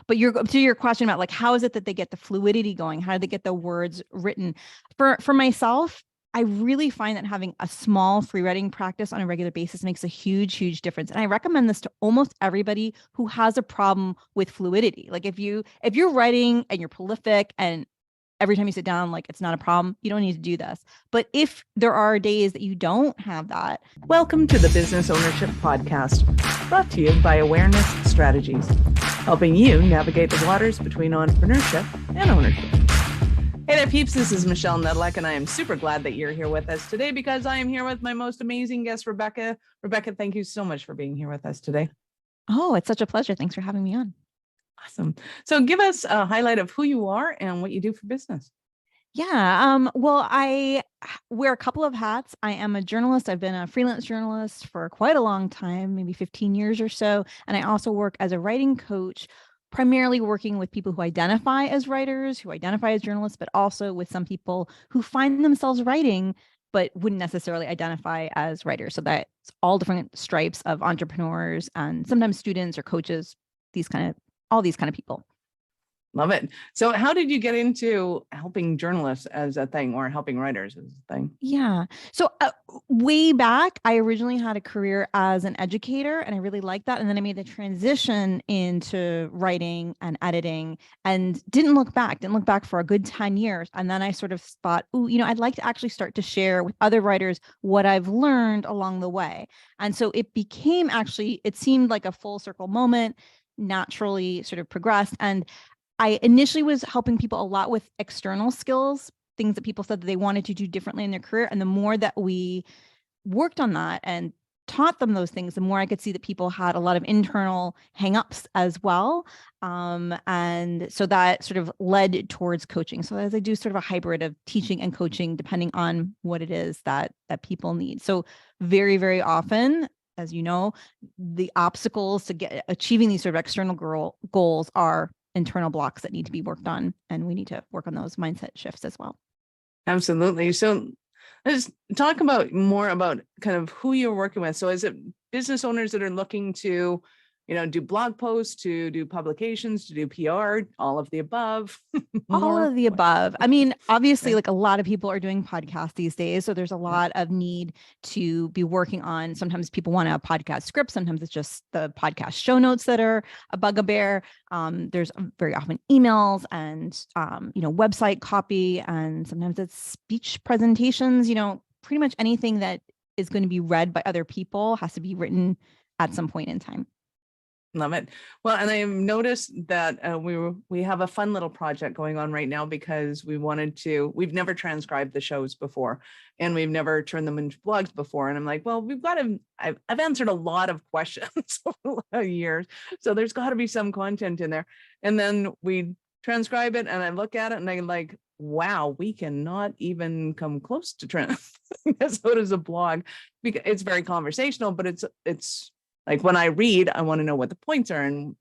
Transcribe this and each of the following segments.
But to your question about like, how is it that they get the fluidity going? How do they get the words written? For myself, I really find that having a small free writing practice on a regular basis makes a huge, huge difference. And I recommend this to almost everybody who has a problem with fluidity. Like if you're writing and you're prolific and every time you sit down, like it's not a problem, you don't need to do this. But if there are days that you don't have that. Welcome to the Business Ownership Podcast, brought to you by Awareness Strategies, helping you navigate the waters between entrepreneurship and ownership. Hey there, peeps. This is Michelle Nedlek, and I am super glad that you're here with us today because I am here with my most amazing guest, Rebecca. Rebecca, thank you so much for being here with us today. Oh, it's such a pleasure. Thanks for having me on. Awesome. So give us a highlight of who you are and what you do for business. Yeah. Well, I wear a couple of hats. I am a journalist. I've been a freelance journalist for quite a long time, maybe 15 years or so. And I also work as a writing coach, primarily working with people who identify as writers, who identify as journalists, but also with some people who find themselves writing, but wouldn't necessarily identify as writers. So that's all different stripes of entrepreneurs and sometimes students or coaches, all these kind of people. Love it. So how did you get into helping journalists as a thing or helping writers as a thing? Yeah. So way back, I originally had a career as an educator and I really liked that. And then I made the transition into writing and editing and didn't look back for a good 10 years. And then I sort of thought, I'd like to actually start to share with other writers what I've learned along the way. And so it seemed like a full circle moment, naturally sort of progressed. And I initially was helping people a lot with external skills, things that people said that they wanted to do differently in their career. And the more that we worked on that and taught them those things, the more I could see that people had a lot of internal hangups as well. And so that sort of led towards coaching. So as I do sort of a hybrid of teaching and coaching, depending on what it is that people need. So very, very often, as you know, the obstacles to achieving these sort of external goals are internal blocks that need to be worked on. And we need to work on those mindset shifts as well. Absolutely. So let's talk more about kind of who you're working with. So is it business owners that are looking to, do blog posts, to do publications, to do PR, all of the above? All of the above. I mean, obviously, like a lot of people are doing podcasts these days. So there's a lot of need to be working on. Sometimes people want a podcast script. Sometimes it's just the podcast show notes that are a bugaboo. There's very often emails and, website copy. And sometimes it's speech presentations, pretty much anything that is going to be read by other people has to be written at some point in time. Love it. Well, and I've noticed that we have a fun little project going on right now because we've never transcribed the shows before and we've never turned them into blogs before. And I'm like, well, I've answered a lot of questions over a lot of years. So there's got to be some content in there. And then we transcribe it and I look at it and I'm like, wow, we cannot even come close to so does a blog because it's very conversational, but it's like when I read, I want to know what the points are and,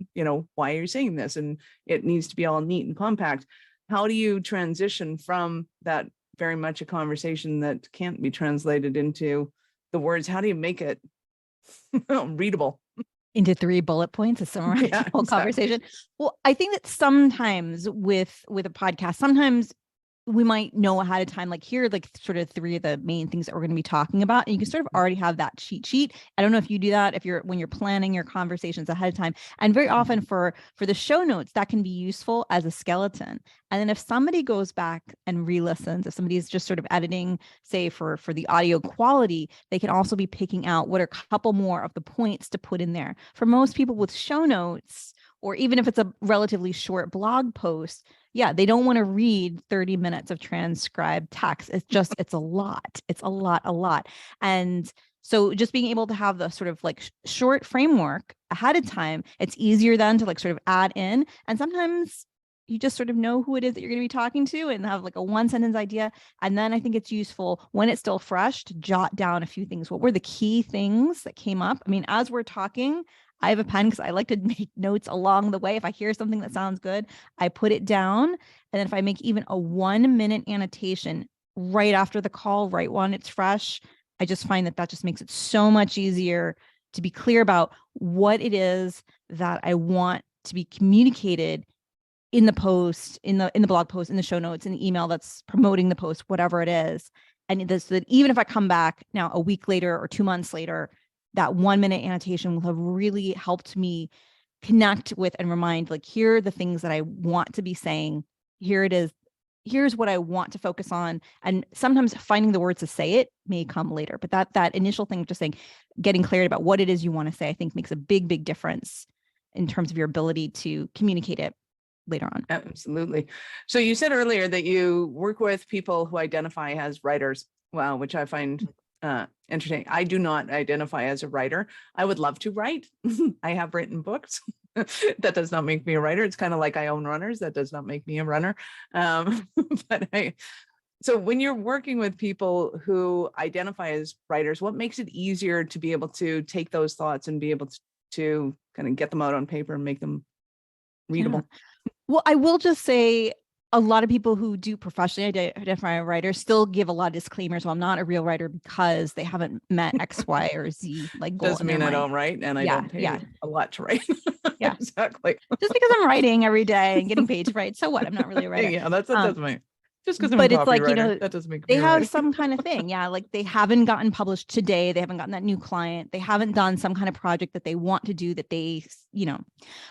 why are you saying this? And it needs to be all neat and compact. How do you transition from that very much a conversation that can't be translated into the words? How do you make it readable? Into 3 bullet points to summarize the whole conversation. Well, I think that sometimes with a podcast, sometimes we might know ahead of time, like here are like sort of 3 of the main things that we're going to be talking about. And you can sort of already have that cheat sheet. I don't know if you do that when you're planning your conversations ahead of time. And very often for the show notes, that can be useful as a skeleton. And then if somebody goes back and re-listens, if somebody's just sort of editing, say for the audio quality, they can also be picking out what are a couple more of the points to put in there. For most people with show notes, or even if it's a relatively short blog post, they don't want to read 30 minutes of transcribed text. It's a lot. It's a lot. And so just being able to have the sort of like short framework ahead of time, it's easier then to like sort of add in. And sometimes you just sort of know who it is that you're going to be talking to and have like a 1-sentence idea. And then I think it's useful when it's still fresh to jot down a few things. What were the key things that came up? I mean, as we're talking, I have a pen because I like to make notes along the way. If I hear something that sounds good, I put it down. And then if I make even a 1-minute annotation right after the call, right when it's fresh, I just find that just makes it so much easier to be clear about what it is that I want to be communicated in the post, in the blog post, in the show notes, in the email that's promoting the post, whatever it is. And this, that even if I come back now a week later or 2 months later, that 1 minute annotation will have really helped me connect with and remind, like, here are the things that I want to be saying. Here it is. Here's what I want to focus on. And sometimes finding the words to say it may come later, but that initial thing of just saying, getting clarity about what it is you want to say, I think makes a big, big difference in terms of your ability to communicate it later on. Absolutely. So you said earlier that you work with people who identify as writers. Wow, which I find interesting. I do not identify as a writer. I would love to write. I have written books. That does not make me a writer. It's kind of like I own runners. That does not make me a runner. So when you're working with people who identify as writers, what makes it easier to be able to take those thoughts and be able to kind of get them out on paper and make them readable? Yeah. Well, I will just say a lot of people who do professionally identify a writer still give a lot of disclaimers. Well, I'm not a real writer because they haven't met X, Y, or Z like goal. Doesn't mean I don't write, and I don't pay a lot to write. Yeah, exactly. Just because I'm writing every day and getting paid to write, so what? I'm not really a writer. Yeah, that doesn't mean. Just because I'm but a it's like, that doesn't make they me have right. some kind of thing. Yeah. Like they haven't gotten published today. They haven't gotten that new client. They haven't done some kind of project that they want to do that they,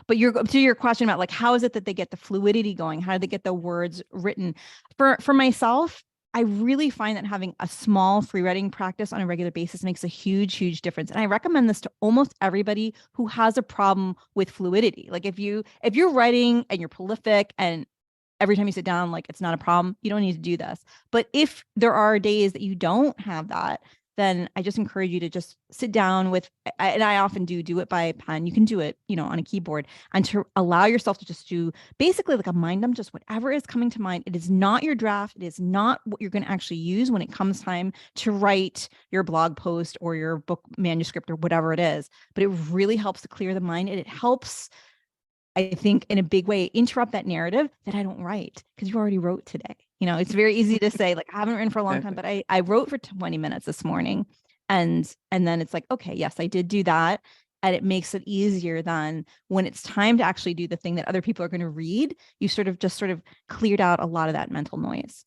but to your question about like, how is it that they get the fluidity going? How do they get the words written? For myself, I really find that having a small free writing practice on a regular basis makes a huge, huge difference. And I recommend this to almost everybody who has a problem with fluidity. Like if you're writing and you're prolific and every time you sit down, like it's not a problem, you don't need to do this. But if there are days that you don't have that, then I just encourage you to just sit down with, and I often do it by pen. You can do it, on a keyboard, and to allow yourself to just do basically like a mind dump, just whatever is coming to mind. It is not your draft. It is not what you're going to actually use when it comes time to write your blog post or your book manuscript or whatever it is. But it really helps to clear the mind, and it helps, I think, in a big way, interrupt that narrative that I don't write because you already wrote today. It's very easy to say, like, I haven't written for a long time, but I wrote for 20 minutes this morning. And then it's like, okay, yes, I did do that. And it makes it easier than when it's time to actually do the thing that other people are going to read. You sort of cleared out a lot of that mental noise.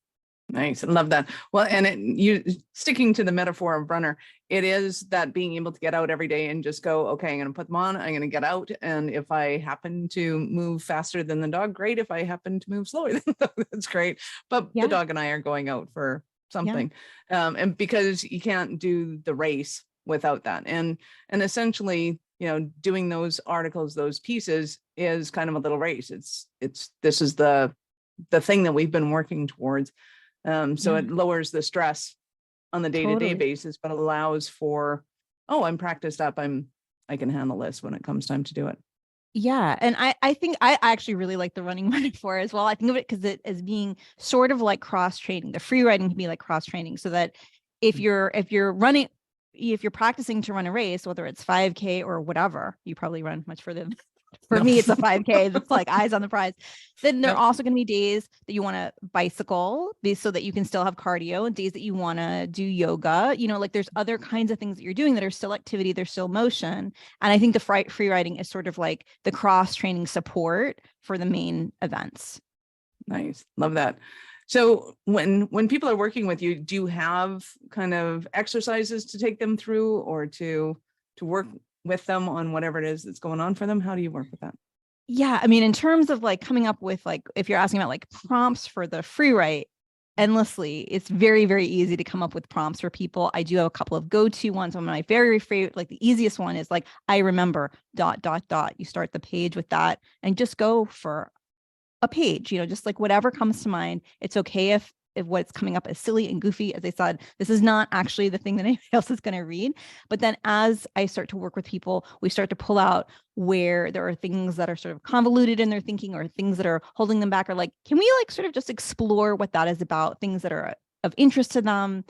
Nice. I love that. Well, and you sticking to the metaphor of runner, it is that being able to get out every day and just go, okay, I'm going to put them on. I'm going to get out. And if I happen to move faster than the dog, great. If I happen to move slower than the dog, that's great. But the dog and I are going out for something. And because you can't do the race without that. And essentially, doing those articles, those pieces is kind of a little race. This is the thing that we've been working towards. So it lowers the stress on the day-to-day basis, but allows for, I'm practiced up. I can handle this when it comes time to do it. Yeah. And I think I actually really like the running metaphor as well. I think of it because it as being sort of like cross training. The free writing can be like cross training, so that if you're practicing to run a race, whether it's 5K or whatever, you probably run much further. For me, it's a 5K that's like eyes on the prize. Then there are also going to be days that you want to bicycle so that you can still have cardio, and days that you want to do yoga. Like there's other kinds of things that you're doing that are still activity, there's still motion. And I think the free writing is sort of like the cross training support for the main events. Nice. Love that. So when people are working with you, do you have kind of exercises to take them through or to work with them on whatever it is that's going on for them? How do you work with that? Yeah. I mean, in terms of like coming up with, like, if you're asking about like prompts for the free write, endlessly, it's very, very easy to come up with prompts for people. I do have a couple of go-to ones. One of my very favorite, like the easiest one is like, I remember ... You start the page with that and just go for a page, just like whatever comes to mind. It's okay if what's coming up is silly and goofy. As I said, this is not actually the thing that anybody else is going to read. But then as I start to work with people, we start to pull out where there are things that are sort of convoluted in their thinking or things that are holding them back, or like, can we like sort of just explore what that is about, things that are of interest to them,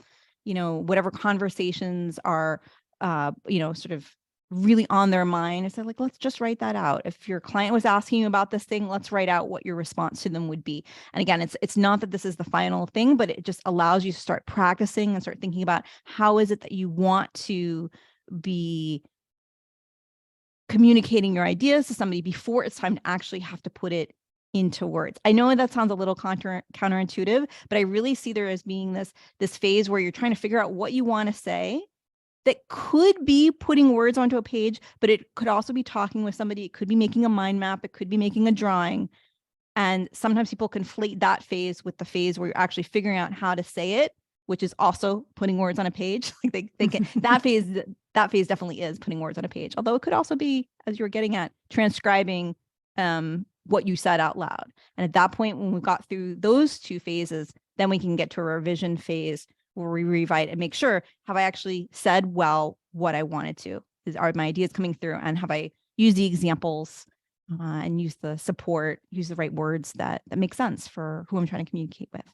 whatever conversations are, sort of really on their mind. It's like, let's just write that out. If your client was asking you about this thing, let's write out what your response to them would be. And again, it's not that this is the final thing, but it just allows you to start practicing and start thinking about how is it that you want to be communicating your ideas to somebody before it's time to actually have to put it into words. I know that sounds a little counterintuitive, but I really see there as being this phase where you're trying to figure out what you want to say. That could be putting words onto a page, but it could also be talking with somebody. It could be making a mind map. It could be making a drawing. And sometimes people conflate that phase with the phase where you're actually figuring out how to say it, which is also putting words on a page. Like they can, that phase definitely is putting words on a page. Although it could also be, as you're getting at, transcribing what you said out loud. And at that point, when we got through those two phases, then we can get to a revision phase where we rewrite and make sure, have I actually said well what I wanted to? Are my ideas coming through? And have I used the examples and use the support, use the right words that make sense for who I'm trying to communicate with?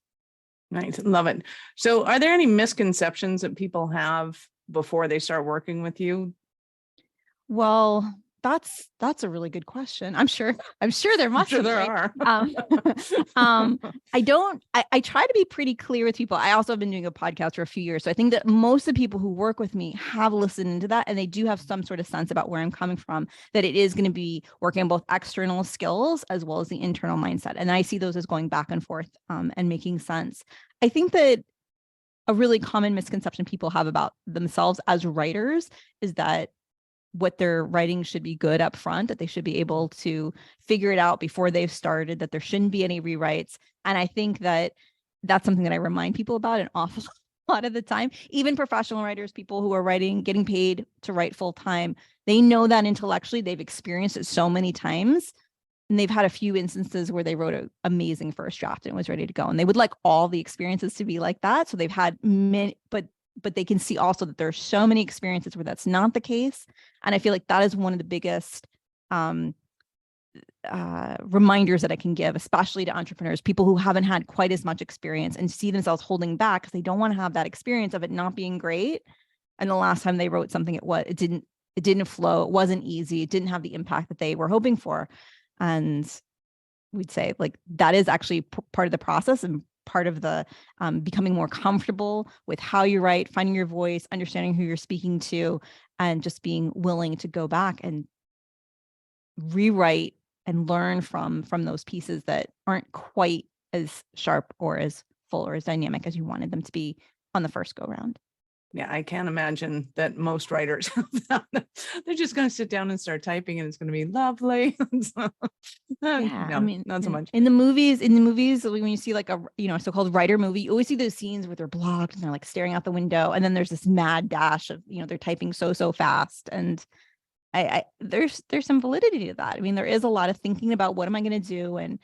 Nice. Love it. So are there any misconceptions that people have before they start working with you? Well, that's a really good question. I'm sure there must Sure be, there right? are. I try to be pretty clear with people. I also have been doing a podcast for a few years. So I think that most of the people who work with me have listened into that, and they do have some sort of sense about where I'm coming from, that it is going to be working on both external skills as well as the internal mindset. And I see those as going back and forth and making sense. I think that a really common misconception people have about themselves as writers is that what they're writing should be good up front, that they should be able to figure it out before they've started, that there shouldn't be any rewrites. And I think that that's something that I remind people about an awful lot of the time. Even professional writers, people who are writing, getting paid to write full time, they know that intellectually. They've experienced it so many times. And they've had a few instances where they wrote an amazing first draft and it was ready to go. And they would like all the experiences to be like that. So they've had many, but they can see also that there are so many experiences where that's not the case. And I feel like that is one of the biggest reminders that I can give, especially to entrepreneurs, people who haven't had quite as much experience and see themselves holding back because they don't want to have that experience of it not being great. And the last time they wrote something, it didn't flow. It wasn't easy. It didn't have the impact that they were hoping for. And we'd say like that is actually part of the process and part of the becoming more comfortable with how you write, finding your voice, understanding who you're speaking to, and just being willing to go back and rewrite and learn from those pieces that aren't quite as sharp or as full or as dynamic as you wanted them to be on the first go round. Yeah, I can't imagine that most writers, they're just going to sit down and start typing and it's going to be lovely. Yeah, no, I mean, not so much. In the movies, when you see like a so-called writer movie, you always see those scenes where they're blocked and they're like staring out the window, and then there's this mad dash of they're typing so fast, and there's some validity to that. I mean, there is a lot of thinking about what am I going to do and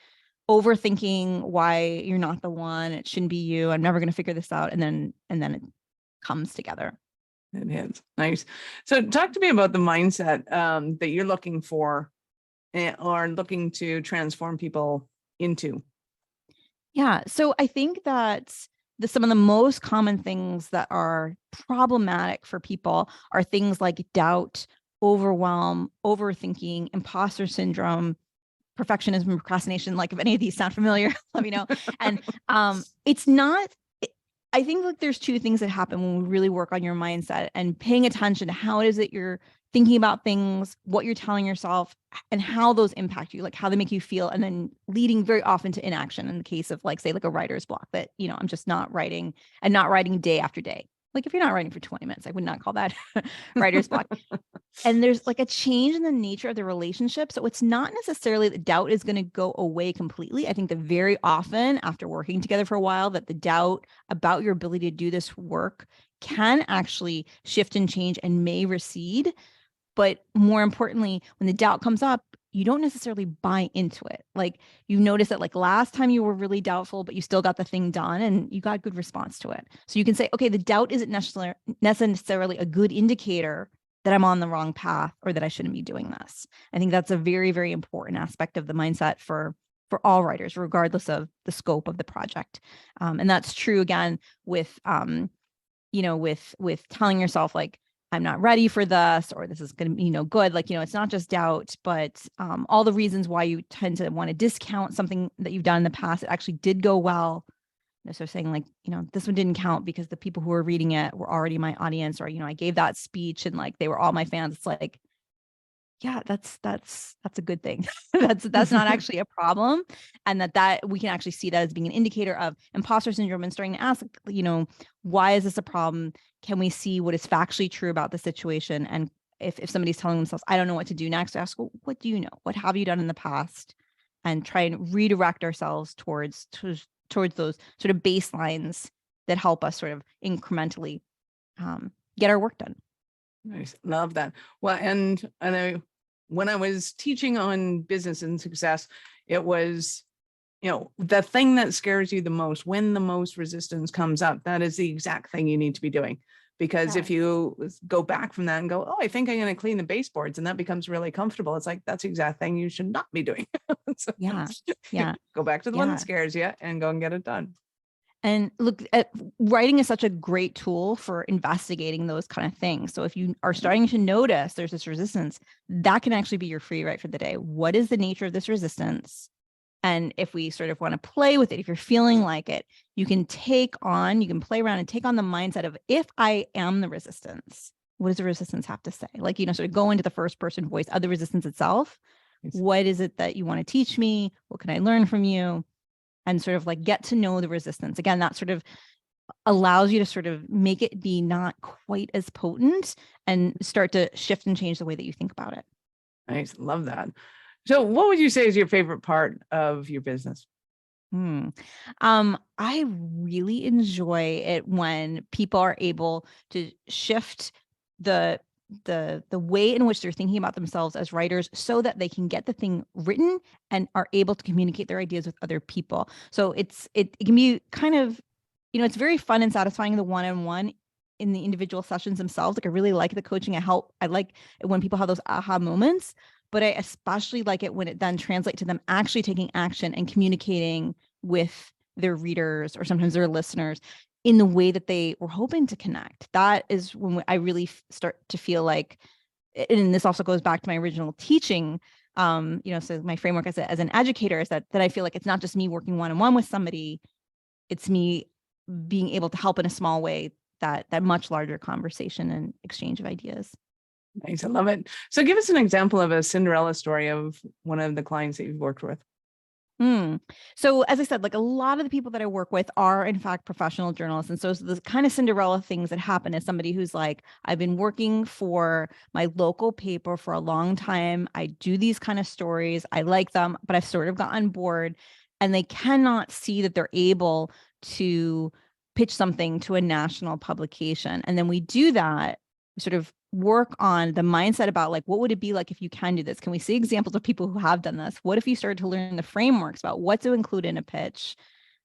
overthinking why you're not the one. It shouldn't be you. I'm never going to figure this out, and then it comes together. It is nice. So talk to me about the mindset that you're looking for or looking to transform people into. Yeah. So I think that some of the most common things that are problematic for people are things like doubt, overwhelm, overthinking, imposter syndrome, perfectionism, procrastination. Like if any of these sound familiar, let me know. And it's not, I think like there's two things that happen when we really work on your mindset and paying attention to how it is that you're thinking about things, what you're telling yourself, and how those impact you, like how they make you feel, and then leading very often to inaction in the case of like, say, like a writer's block that, I'm just not writing and not writing day after day. Like if you're not writing for 20 minutes, I would not call that writer's block. And there's like a change in the nature of the relationship. So it's not necessarily that doubt is going to go away completely. I think that very often after working together for a while, that the doubt about your ability to do this work can actually shift and change and may recede. But more importantly, when the doubt comes up, you don't necessarily buy into it. Like you notice that like last time you were really doubtful, but you still got the thing done and you got a good response to it. So you can say, okay, the doubt isn't necessarily a good indicator that I'm on the wrong path or that I shouldn't be doing this. I think that's a very, very important aspect of the mindset for all writers, regardless of the scope of the project. And that's true again with, with telling yourself like, I'm not ready for this, or this is going to be no good. Like, it's not just doubt, but all the reasons why you tend to want to discount something that you've done in the past. It actually did go well. So saying like, this one didn't count because the people who were reading it were already my audience, or, I gave that speech and like, they were all my fans. It's like, yeah, that's a good thing. That's not actually a problem. And that we can actually see that as being an indicator of imposter syndrome and starting to ask, why is this a problem? Can we see what is factually true about the situation? And if somebody's telling themselves, I don't know what to do next, ask, well, what do you know? What have you done in the past? And try and redirect ourselves towards those sort of baselines that help us sort of incrementally get our work done. Nice. Love that. Well, and when I was teaching on business and success, it was, the thing that scares you the most, when the most resistance comes up, that is the exact thing you need to be doing. Because if you go back from that and go, oh, I think I'm going to clean the baseboards, and that becomes really comfortable, it's like, that's the exact thing you should not be doing. So, Yeah. Go back to the one that scares you and go and get it done. And look, writing is such a great tool for investigating those kind of things. So if you are starting to notice there's this resistance, that can actually be your free write for the day. What is the nature of this resistance? And if we sort of want to play with it, if you're feeling like it, you can play around and take on the mindset of, if I am the resistance, what does the resistance have to say? Like, sort of go into the first person voice of the resistance itself. What is it that you want to teach me? What can I learn from you? And sort of like get to know the resistance. Again, that sort of allows you to sort of make it be not quite as potent and start to shift and change the way that you think about it. Nice. Love that. So what would you say is your favorite part of your business? I really enjoy it when people are able to shift the way in which they're thinking about themselves as writers so that they can get the thing written and are able to communicate their ideas with other people. So it can be kind of, it's very fun and satisfying, the one-on-one in the individual sessions themselves. Like, I really like the coaching. I like it when people have those aha moments, but I especially like it when it then translates to them actually taking action and communicating with their readers or sometimes their listeners in the way that they were hoping to connect. That is when I really start to feel like, and this also goes back to my original teaching, so my framework as an educator is that I feel like it's not just me working one-on-one with somebody, it's me being able to help in a small way that much larger conversation and exchange of ideas. Nice. I love it. So give us an example of a Cinderella story of one of the clients that you've worked with. So as I said, like, a lot of the people that I work with are in fact professional journalists. And so the kind of Cinderella things that happen is somebody who's like, I've been working for my local paper for a long time. I do these kind of stories. I like them, but I've sort of gotten bored, and they cannot see that they're able to pitch something to a national publication. And then we do that. We sort of work on the mindset about, like, what would it be like if you can do this? Can we see examples of people who have done this? What if you started to learn the frameworks about what to include in a pitch,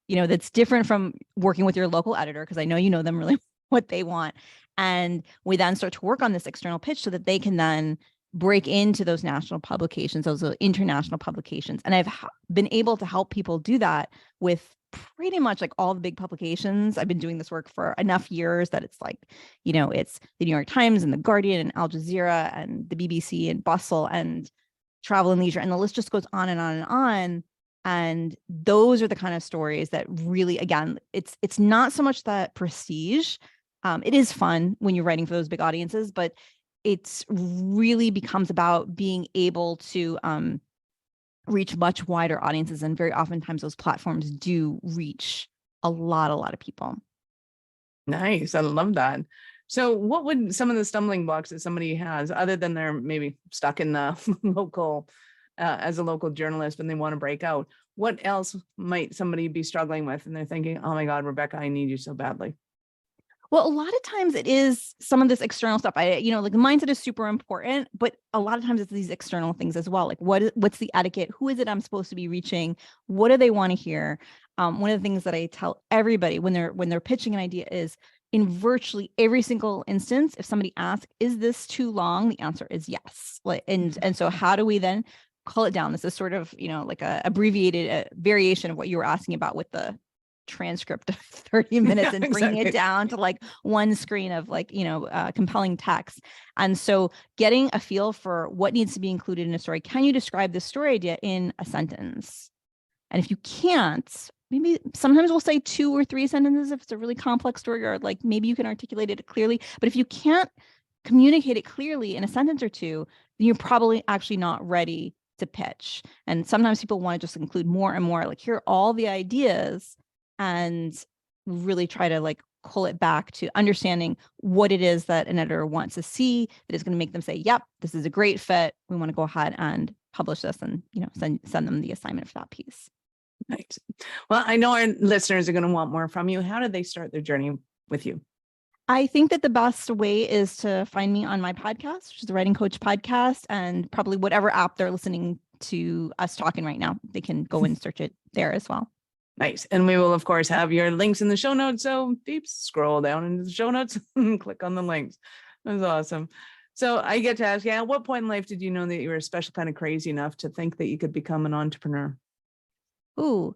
that's different from working with your local editor, because I know you know them really what they want. And we then start to work on this external pitch so that they can then break into those national publications, those international publications. And I've been able to help people do that with pretty much like all the big publications. I've been doing this work for enough years that it's like, it's the New York Times and the Guardian and Al Jazeera and the BBC and Bustle and Travel and Leisure. And the list just goes on and on and on. And those are the kind of stories that really, again, it's not so much that prestige. It is fun when you're writing for those big audiences, but it's really becomes about being able to reach much wider audiences. And very oftentimes those platforms do reach a lot of people. Nice. I love that. So what would some of the stumbling blocks that somebody has, other than they're maybe stuck in the local, as a local journalist and they want to break out, what else might somebody be struggling with? And they're thinking, oh my God, Rebecca, I need you so badly. Well, a lot of times it is some of this external stuff. Like, the mindset is super important, but a lot of times it's these external things as well. Like, what's the etiquette? Who is it I'm supposed to be reaching? What do they want to hear? One of the things that I tell everybody when they're pitching an idea is, in virtually every single instance, if somebody asks, is this too long? The answer is yes. And so how do we then cull it down? This is sort of, like a abbreviated variation of what you were asking about with the transcript of 30 minutes and bringing it down to like one screen of compelling text. And so getting a feel for what needs to be included in a story. Can you describe this story idea in a sentence? And if you can't, maybe sometimes we'll say 2 or 3 sentences if it's a really complex story, or like maybe you can articulate it clearly. But if you can't communicate it clearly in a sentence or two, then you're probably actually not ready to pitch. And sometimes people want to just include more and more, like, here are all the ideas, and really try to like pull it back to understanding what it is that an editor wants to see that is going to make them say, yep, this is a great fit. We want to go ahead and publish this, and, you know, send them the assignment for that piece. Nice. Well, I know our listeners are going to want more from you. How did they start their journey with you? I think that the best way is to find me on my podcast, which is the Writing Coach Podcast, and probably whatever app they're listening to us talking right now, they can go and search it there as well. Nice. And we will, of course, have your links in the show notes. So peeps, scroll down into the show notes and click on the links. That's awesome. So I get to ask, at what point in life did you know that you were a special kind of crazy enough to think that you could become an entrepreneur? Ooh,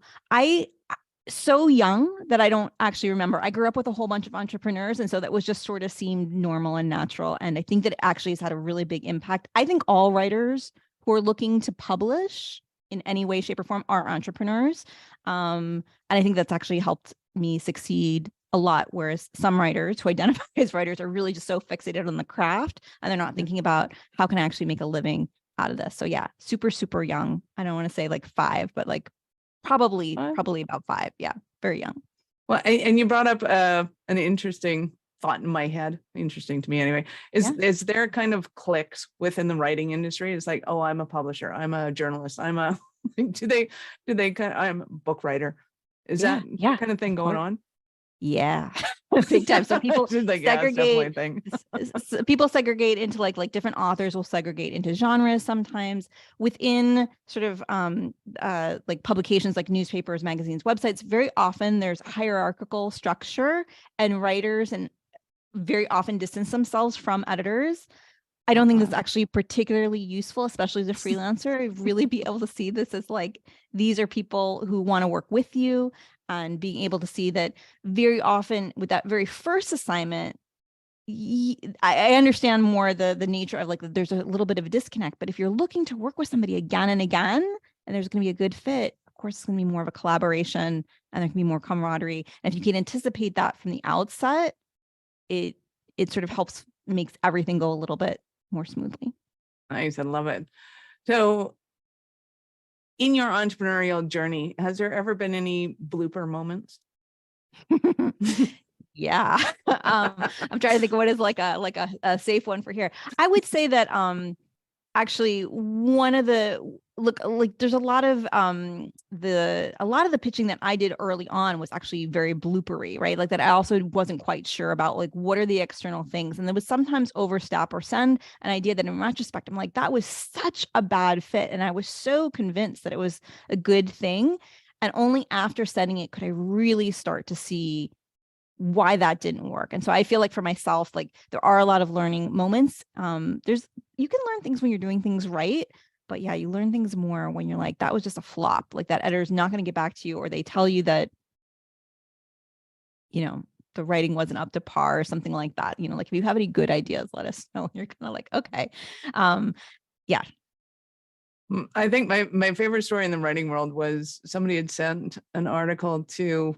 so young that I don't actually remember. I grew up with a whole bunch of entrepreneurs, and so that was just sort of seemed normal and natural. And I think that it actually has had a really big impact. I think all writers who are looking to publish in any way, shape, or form are entrepreneurs. And I think that's actually helped me succeed a lot. Whereas some writers who identify as writers are really just so fixated on the craft, and they're not thinking about how can I actually make a living out of this. So yeah, super, super young. I don't want to say like 5, but like probably about 5. Yeah, very young. Well, and you brought up an interesting thought in my head. Interesting to me anyway. Is there kind of clicks within the writing industry? It's like, oh, I'm a publisher, I'm a journalist, I'm a do they kind of, I'm a book writer. Is that kind of thing going on? Yeah, big time. So people like, segregate. People segregate into like different authors will segregate into genres sometimes within sort of like publications like newspapers, magazines, websites. Very often there's hierarchical structure, and writers and very often distance themselves from editors. I don't think that's actually particularly useful, especially as a freelancer. Really be able to see this as like, these are people who want to work with you, and being able to see that very often with that very first assignment, I understand more the nature of like, there's a little bit of a disconnect, but if you're looking to work with somebody again and again, and there's going to be a good fit, of course, it's going to be more of a collaboration, and there can be more camaraderie. And if you can anticipate that from the outset, it sort of makes everything go a little bit more smoothly. Nice. I love it. So in your entrepreneurial journey, has there ever been any blooper moments? Yeah. I'm trying to think of what is like a safe one for here. I would say that actually one of the there's a lot of the pitching that I did early on was actually very bloopery, right? Like that I also wasn't quite sure about like what are the external things, and there was sometimes overstep or send an idea that in retrospect I'm like, that was such a bad fit, and I was so convinced that it was a good thing, and only after setting it could I really start to see why that didn't work. And so I feel like for myself, like there are a lot of learning moments. You can learn things when you're doing things right, but yeah, you learn things more when you're like, that was just a flop. Like that editor's not going to get back to you, or they tell you that, you know, the writing wasn't up to par or something like that. You know, like if you have any good ideas, let us know. You're kind of like, okay. Yeah. I think my favorite story in the writing world was somebody had sent an article to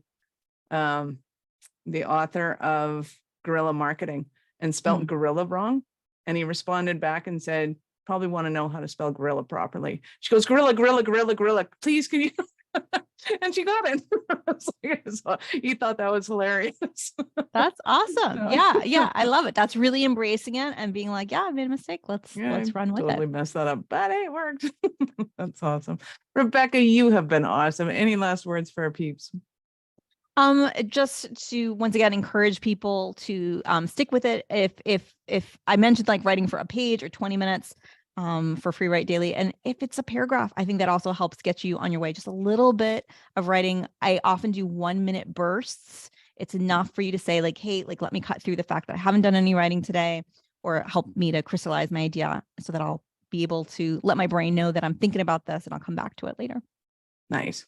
the author of Guerrilla Marketing and spelled gorilla wrong. And he responded back and said, probably want to know how to spell gorilla properly. She goes, gorilla, gorilla, gorilla, gorilla. Please, can you? And she got it. He thought that was hilarious. That's awesome. Yeah. I love it. That's really embracing it and being like, yeah, I made a mistake. Let's run with it. Totally messed that up, but it worked. That's awesome. Rebecca, you have been awesome. Any last words for our peeps? Just to once again encourage people to stick with it. If I mentioned like writing for a page or 20 minutes for Free Write Daily, and if it's a paragraph, I think that also helps get you on your way. Just a little bit of writing. I often do 1-minute bursts. It's enough for you to say like, hey, like let me cut through the fact that I haven't done any writing today, or help me to crystallize my idea so that I'll be able to let my brain know that I'm thinking about this and I'll come back to it later. Nice.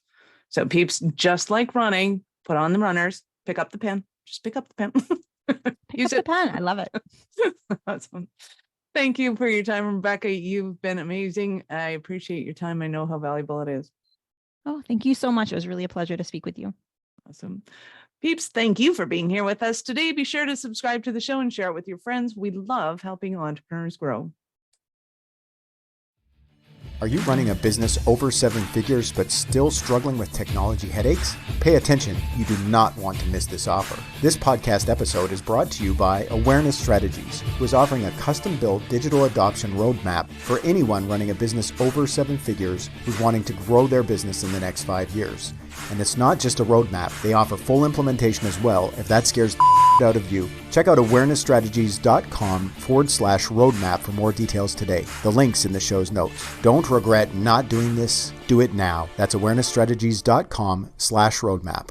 So peeps, just like running, put on the runners, pick up the pen, just pick up the pen. Use the pen. I love it. Awesome. Thank you for your time, Rebecca. You've been amazing. I appreciate your time. I know how valuable it is. Oh, thank you so much. It was really a pleasure to speak with you. Awesome. Peeps, thank you for being here with us today. Be sure to subscribe to the show and share it with your friends. We love helping entrepreneurs grow. Are you running a business over 7 figures but still struggling with technology headaches? Pay attention, you do not want to miss this offer. This podcast episode is brought to you by Awareness Strategies, who is offering a custom-built digital adoption roadmap for anyone running a business over 7 figures who's wanting to grow their business in the next 5 years. And it's not just a roadmap, they offer full implementation as well if that scares the out of you. Check out awarenessstrategies.com/roadmap for more details today. The link's in the show's notes. Don't regret not doing this. Do it now. That's awarenessstrategies.com/roadmap.